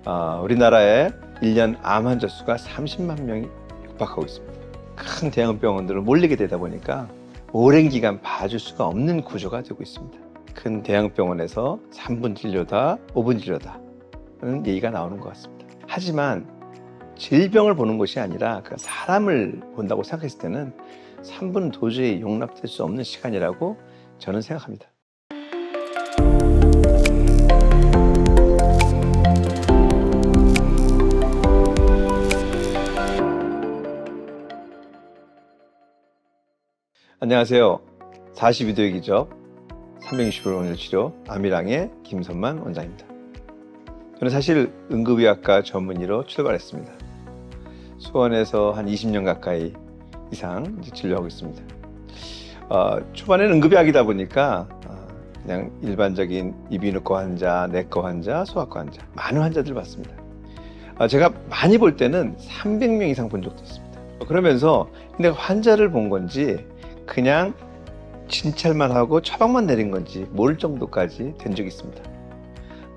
우리나라의 1년 암 환자 수가 30만 명이 육박하고 있습니다. 큰 대형 병원들을 몰리게 되다 보니까 오랜 기간 봐줄 수가 없는 구조가 되고 있습니다. 큰 대형 병원에서 3분 진료다, 5분 진료다는 얘기가 나오는 것 같습니다. 하지만 질병을 보는 것이 아니라 그 사람을 본다고 생각했을 때는 3분은 도저히 용납될 수 없는 시간이라고 저는 생각합니다. 안녕하세요. 42도의 기적 360일 원일 치료 암이랑의 김선만 원장입니다. 저는 사실 응급의학과 전문의로 출발했습니다. 수원에서 한 20년 가까이 이상 진료하고 있습니다. 초반에는 응급의학이다 보니까 그냥 일반적인 이비인후과 환자, 내과 환자, 소아과 환자 많은 환자들 봤습니다. 제가 많이 볼 때는 300명 이상 본 적도 있습니다. 그러면서 내가 환자를 본 건지 그냥 진찰만 하고 처방만 내린 건지 모를 정도까지 된 적이 있습니다.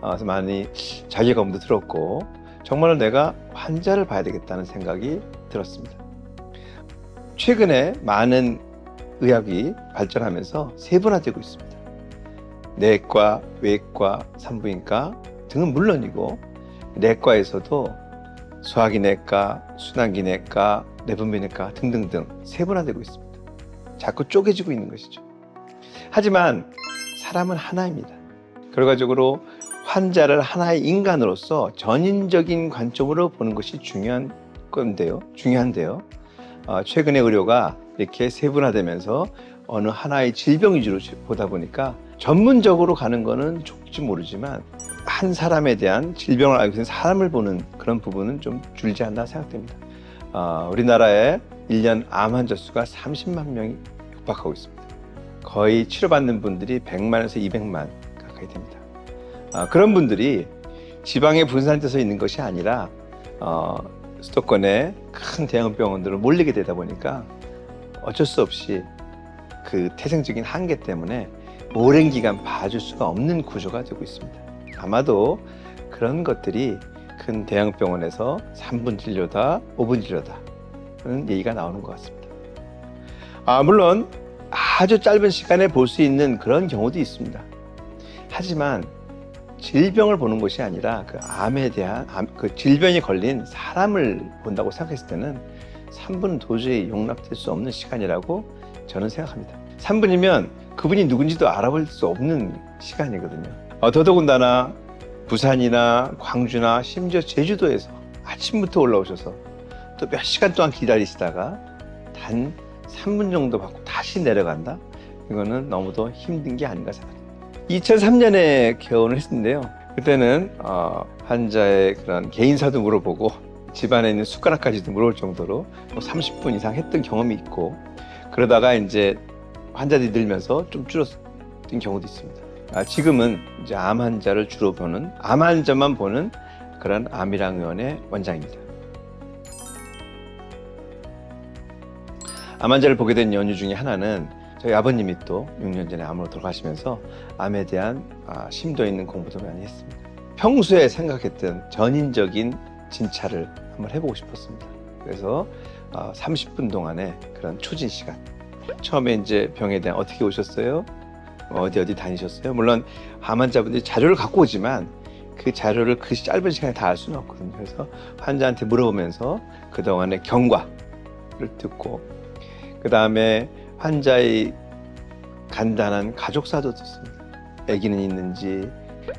그래서 많이 자괴감도 들었고 정말로 내가 환자를 봐야 되겠다는 생각이 들었습니다. 최근에 많은 의학이 발전하면서 세분화되고 있습니다. 내과, 외과, 산부인과 등은 물론이고 내과에서도 소화기내과, 순환기내과, 내분비내과 등등등 세분화되고 있습니다. 자꾸 쪼개지고 있는 것이죠. 하지만 사람은 하나입니다. 결과적으로 환자를 하나의 인간으로서 전인적인 관점으로 보는 것이 중요한데요. 최근에 의료가 이렇게 세분화되면서 어느 하나의 질병 위주로 보다 보니까 전문적으로 가는 거는 좋을지 모르지만 한 사람에 대한 질병을 알고 있는 사람을 보는 그런 부분은 좀 줄지 않나 생각됩니다. 우리나라의 1년 암 환자 수가 30만 명이 육박하고 있습니다. 거의 치료받는 분들이 100만에서 200만 가까이 됩니다. 그런 분들이 지방에 분산돼서 있는 것이 아니라 수도권의 큰 대형 병원들을 몰리게 되다 보니까 어쩔 수 없이 그 태생적인 한계 때문에 오랜 기간 봐줄 수가 없는 구조가 되고 있습니다. 아마도 그런 것들이 큰 대형 병원에서 3분 진료다, 5분 진료다 라는 얘기가 나오는 것 같습니다. 물론 아주 짧은 시간에 볼 수 있는 그런 경우도 있습니다. 하지만 질병을 보는 것이 아니라 그 암에 대한 그 질병이 걸린 사람을 본다고 생각했을 때는 3분은 도저히 용납될 수 없는 시간이라고 저는 생각합니다. 3분이면 그분이 누군지도 알아볼 수 없는 시간이거든요. 더더군다나 부산이나 광주나 심지어 제주도에서 아침부터 올라오셔서 또 몇 시간 동안 기다리시다가 단 3분 정도 받고 다시 내려간다? 이거는 너무도 힘든 게 아닌가 생각합니다. 2003년에 개원을 했는데요. 그때는 환자의 그런 개인사도 물어보고 집안에 있는 숟가락까지도 물어볼 정도로 30분 이상 했던 경험이 있고 그러다가 이제 환자들이 늘면서 좀 줄었던 경우도 있습니다. 지금은 이제 암 환자를 주로 보는 암 환자만 보는 그런 암이랑 의원의 원장입니다. 암 환자를 보게 된 연유 중에 하나는 저희 아버님이 또 6년 전에 암으로 돌아가시면서 암에 대한 심도 있는 공부도 많이 했습니다. 평소에 생각했던 전인적인 진찰을 한번 해보고 싶었습니다. 그래서 30분 동안의 그런 초진 시간. 처음에 이제 병에 대한 어떻게 오셨어요? 어디 다니셨어요? 물론 암 환자분들이 자료를 갖고 오지만 그 자료를 그 짧은 시간에 다 알 수는 없거든요. 그래서 환자한테 물어보면서 그동안의 경과를 듣고 그 다음에 환자의 간단한 가족사도 듣습니다. 아기는 있는지,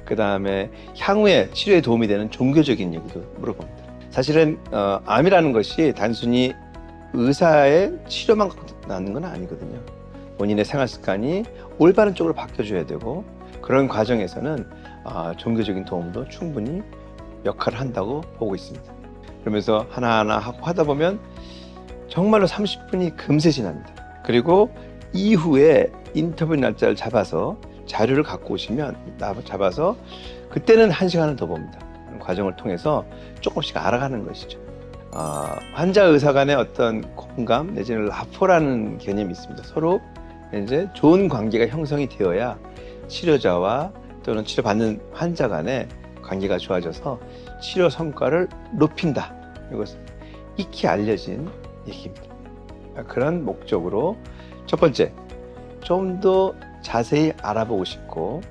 그 다음에 향후에 치료에 도움이 되는 종교적인 얘기도 물어봅니다. 사실은 암이라는 것이 단순히 의사의 치료만 갖고 나는 건 아니거든요. 본인의 생활 습관이 올바른 쪽으로 바뀌어줘야 되고 그런 과정에서는 종교적인 도움도 충분히 역할을 한다고 보고 있습니다. 그러면서 하나하나 하다 보면 정말로 30분이 금세 지납니다. 그리고 이후에 인터뷰 날짜를 잡아서 자료를 갖고 오시면 잡아서 그때는 1시간을 더 봅니다. 과정을 통해서 조금씩 알아가는 것이죠. 환자 의사 간의 어떤 공감 내지는 라포라는 개념이 있습니다. 서로 이제 좋은 관계가 형성이 되어야 치료자와 또는 치료받는 환자 간에 관계가 좋아져서 치료 성과를 높인다. 이것은 익히 알려진 얘기입니다. 그런 목적으로 첫 번째, 좀 더 자세히 알아보고 싶고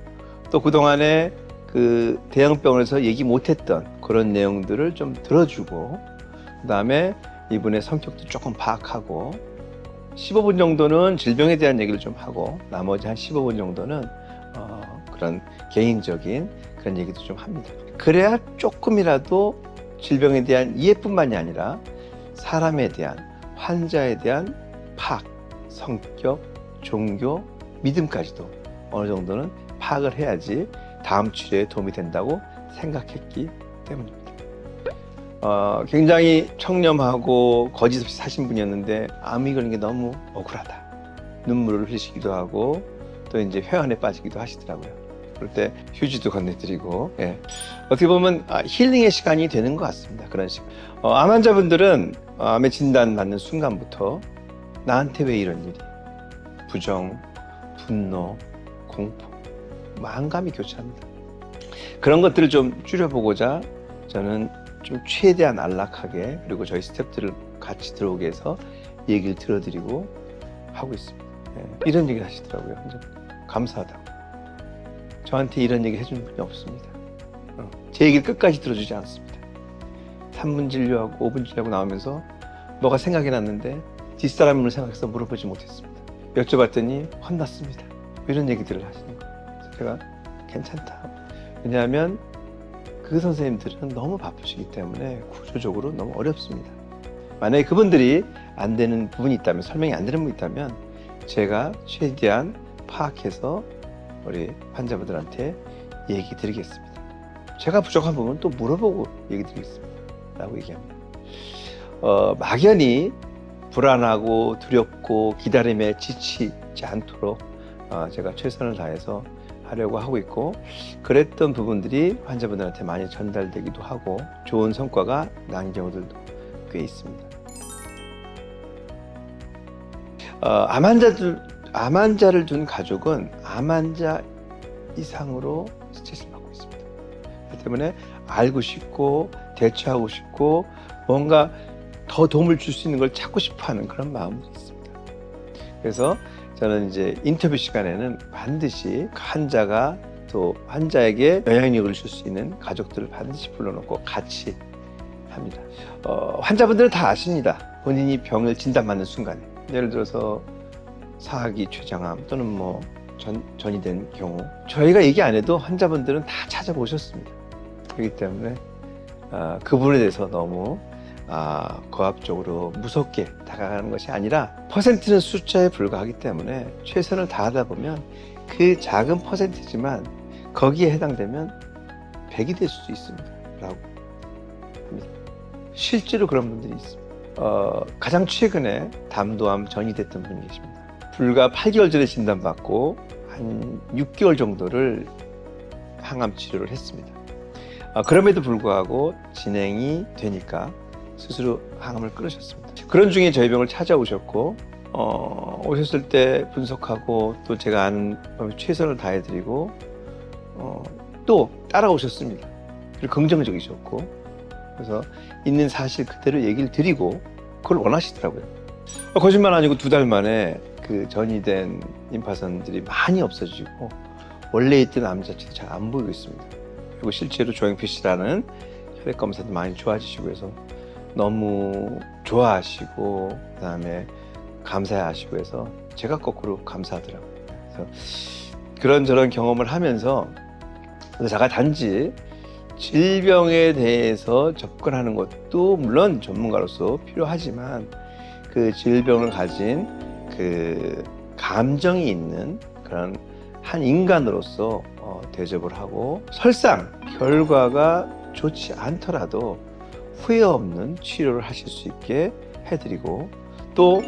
또 그동안에 그 대형병원에서 얘기 못했던 그런 내용들을 좀 들어주고 그 다음에 이분의 성격도 조금 파악하고 15분 정도는 질병에 대한 얘기를 좀 하고 나머지 한 15분 정도는 그런 개인적인 그런 얘기도 좀 합니다. 그래야 조금이라도 질병에 대한 이해뿐만이 아니라 사람에 대한, 환자에 대한 파악, 성격, 종교, 믿음까지도 어느 정도는 파악을 해야지 다음 치료에 도움이 된다고 생각했기 때문입니다. 굉장히 청렴하고 거짓 없이 사신 분이었는데 암이 걸린 게 너무 억울하다. 눈물을 흘리시기도 하고 또 이제 회한에 빠지기도 하시더라고요. 그럴 때 휴지도 건네드리고 어떻게 보면 힐링의 시간이 되는 것 같습니다. 그런 시간. 암 환자분들은 암의 진단 받는 순간부터 나한테 왜 이런 일이 부정, 분노, 공포, 마음감이 교차합니다. 그런 것들을 좀 줄여보고자 저는 좀 최대한 안락하게 그리고 저희 스태프들을 같이 들어오게 해서 얘기를 들어드리고 하고 있습니다. 이런 얘기를 하시더라고요. 감사하다고. 저한테 이런 얘기 해준 분이 없습니다. 제 얘기를 끝까지 들어주지 않습니다. 3분 진료하고 5분 진료하고 나오면서 뭐가 생각이 났는데 뒷사람을 생각해서 물어보지 못했습니다. 여쭤봤더니 혼났습니다. 이런 얘기들을 하시는 거예요. 그래서 제가 괜찮다. 왜냐하면 그 선생님들은 너무 바쁘시기 때문에 구조적으로 너무 어렵습니다. 만약에 그분들이 안 되는 부분이 있다면, 설명이 안 되는 부분이 있다면 제가 최대한 파악해서 우리 환자분들한테 얘기 드리겠습니다. 제가 부족한 부분은 또 물어보고 얘기 드리겠습니다. 라고 얘기합니다. 막연히 불안하고 두렵고 기다림에 지치지 않도록 제가 최선을 다해서 하려고 하고 있고 그랬던 부분들이 환자분들한테 많이 전달되기도 하고 좋은 성과가 난 경우들도 꽤 있습니다. 암 환자를 둔 가족은 암 환자 이상으로 스트레스를 받고 있습니다. 그렇기 때문에 알고 싶고 대처하고 싶고 뭔가 더 도움을 줄 수 있는 걸 찾고 싶어하는 그런 마음도 있습니다. 그래서 저는 이제 인터뷰 시간에는 반드시 환자가 또 환자에게 영향력을 줄 수 있는 가족들을 반드시 불러놓고 같이 합니다. 환자분들은 다 아십니다. 본인이 병을 진단받는 순간에 예를 들어서 사학이 췌장암 또는 뭐 전이 된 경우 저희가 얘기 안 해도 환자분들은 다 찾아보셨습니다. 그렇기 때문에 그 부분에 대해서 너무 고압적으로 무섭게 다가가는 것이 아니라 퍼센트는 숫자에 불과하기 때문에 최선을 다하다 보면 그 작은 퍼센트지만 거기에 해당되면 100이 될 수도 있습니다 라고 합니다. 실제로 그런 분들이 있습니다. 가장 최근에 담도암 전이 됐던 분이 계십니다. 불과 8개월 전에 진단받고 한 6개월 정도를 항암 치료를 했습니다. 그럼에도 불구하고 진행이 되니까 스스로 항암을 끊으셨습니다. 그런 중에 저희 병을 찾아오셨고 오셨을 때 분석하고 또 제가 아는 최선을 다해드리고 또 따라오셨습니다. 그리고 긍정적이셨고 그래서 있는 사실 그대로 얘기를 드리고 그걸 원하시더라고요. 거짓말 아니고 2달 만에 그 전이 된 임파선들이 많이 없어지고 원래 있던 암 자체도 잘 안 보이고 있습니다. 그리고 실제로 조영필씨라는 혈액 검사도 많이 좋아지시고 해서 너무 좋아하시고 그다음에 감사해하시고 해서 제가 거꾸로 감사하더라고요. 그래서 그런저런 경험을 하면서 제가 단지 질병에 대해서 접근하는 것도 물론 전문가로서 필요하지만 그 질병을 가진 그 감정이 있는 그런 한 인간으로서 대접을 하고 설상 결과가 좋지 않더라도 후회 없는 치료를 하실 수 있게 해드리고 또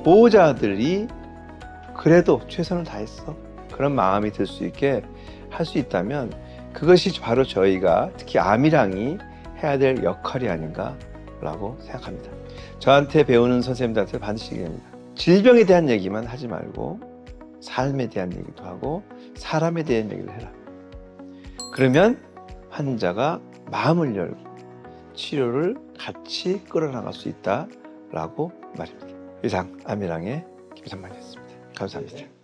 보호자들이 그래도 최선을 다했어 그런 마음이 들 수 있게 할 수 있다면 그것이 바로 저희가 특히 암이랑이 해야 될 역할이 아닌가 라고 생각합니다. 저한테 배우는 선생님들한테 반드시 얘기합니다. 질병에 대한 얘기만 하지 말고 삶에 대한 얘기도 하고 사람에 대한 얘기를 해라. 그러면 환자가 마음을 열고 치료를 같이 끌어나갈 수 있다라고 말입니다. 이상 아미랑의 김선만이었습니다. 감사합니다.